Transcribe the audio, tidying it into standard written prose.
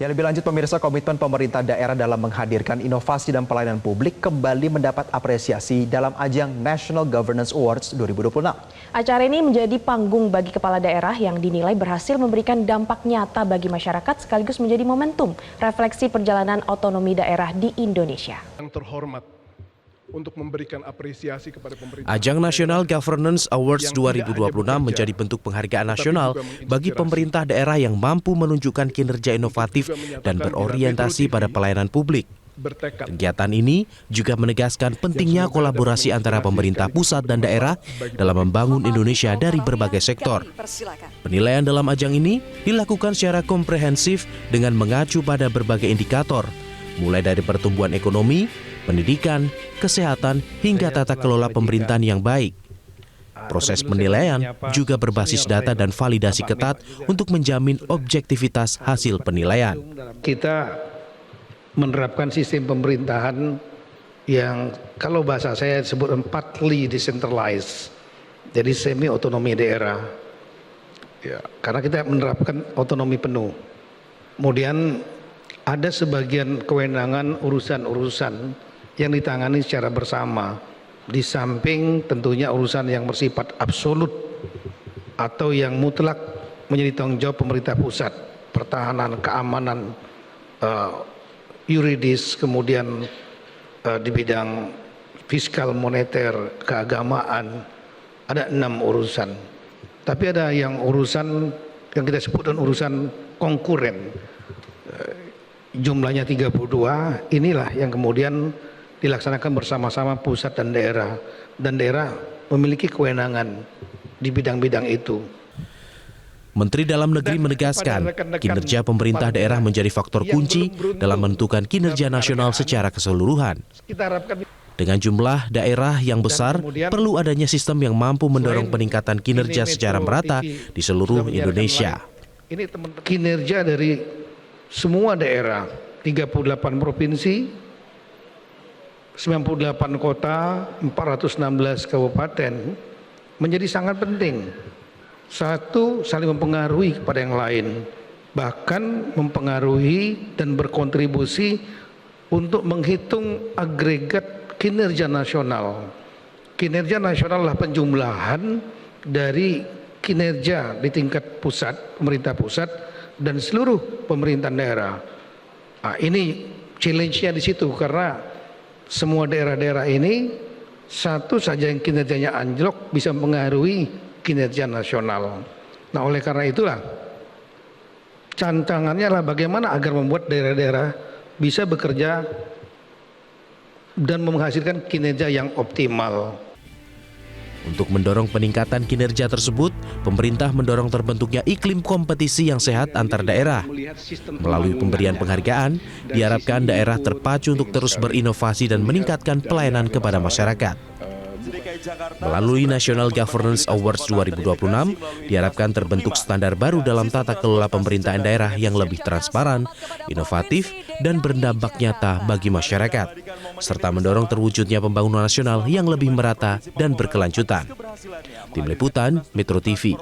Yang lebih lanjut pemirsa, komitmen pemerintah daerah dalam menghadirkan inovasi dan pelayanan publik kembali mendapat apresiasi dalam ajang National Governance Awards 2026. Acara ini menjadi panggung bagi kepala daerah yang dinilai berhasil memberikan dampak nyata bagi masyarakat sekaligus menjadi momentum refleksi perjalanan otonomi daerah di Indonesia. Yang terhormat untuk memberikan apresiasi kepada pemerintah. Ajang National Governance Awards 2026 menjadi bentuk penghargaan nasional bagi pemerintah daerah yang mampu menunjukkan kinerja inovatif dan berorientasi pada pelayanan publik. Kegiatan ini juga menegaskan pentingnya kolaborasi antara pemerintah pusat dan daerah dalam membangun Indonesia dari berbagai sektor. Penilaian dalam ajang ini dilakukan secara komprehensif dengan mengacu pada berbagai indikator, mulai dari pertumbuhan ekonomi, pendidikan, kesehatan, hingga tata kelola pemerintahan yang baik. Proses penilaian juga berbasis data dan validasi ketat untuk menjamin objektivitas hasil penilaian. Kita menerapkan sistem pemerintahan yang kalau bahasa saya sebut partly decentralized, jadi semi otonomi daerah. Ya, karena kita menerapkan otonomi penuh. Kemudian ada sebagian kewenangan urusan-urusan yang ditangani secara bersama, di samping tentunya urusan yang bersifat absolut atau yang mutlak menjadi tanggung jawab pemerintah pusat, pertahanan, keamanan, yuridis, kemudian di bidang fiskal, moneter, keagamaan, ada 6 urusan. Tapi ada yang urusan yang kita sebut dengan urusan konkuren, jumlahnya 32, inilah yang kemudian dilaksanakan bersama-sama pusat dan daerah memiliki kewenangan di bidang-bidang itu. Menteri Dalam Negeri menegaskan kinerja pemerintah daerah menjadi faktor kunci dalam menentukan kinerja nasional secara keseluruhan. Dengan jumlah daerah yang besar, perlu adanya sistem yang mampu mendorong peningkatan kinerja secara merata di seluruh Indonesia. Ini kinerja dari semua daerah, 38 provinsi, 98 kota, 416 kabupaten menjadi sangat penting. Satu, saling mempengaruhi kepada yang lain, bahkan mempengaruhi dan berkontribusi untuk menghitung agregat kinerja nasional. Kinerja nasional adalah penjumlahan dari kinerja di tingkat pusat, pemerintah pusat, dan seluruh pemerintahan daerah. Nah, ini challenge-nya di situ karena semua daerah-daerah ini satu saja yang kinerjanya anjlok bisa mempengaruhi kinerja nasional. Nah, oleh karena itulah tantangannya adalah bagaimana agar membuat daerah-daerah bisa bekerja dan menghasilkan kinerja yang optimal. Untuk mendorong peningkatan kinerja tersebut, pemerintah mendorong terbentuknya iklim kompetisi yang sehat antar daerah. Melalui pemberian penghargaan, diharapkan daerah terpacu untuk terus berinovasi dan meningkatkan pelayanan kepada masyarakat. Melalui National Governance Awards 2026, diharapkan terbentuk standar baru dalam tata kelola pemerintahan daerah yang lebih transparan, inovatif, dan berdampak nyata bagi masyarakat, serta mendorong terwujudnya pembangunan nasional yang lebih merata dan berkelanjutan. Tim Liputan, Metro TV.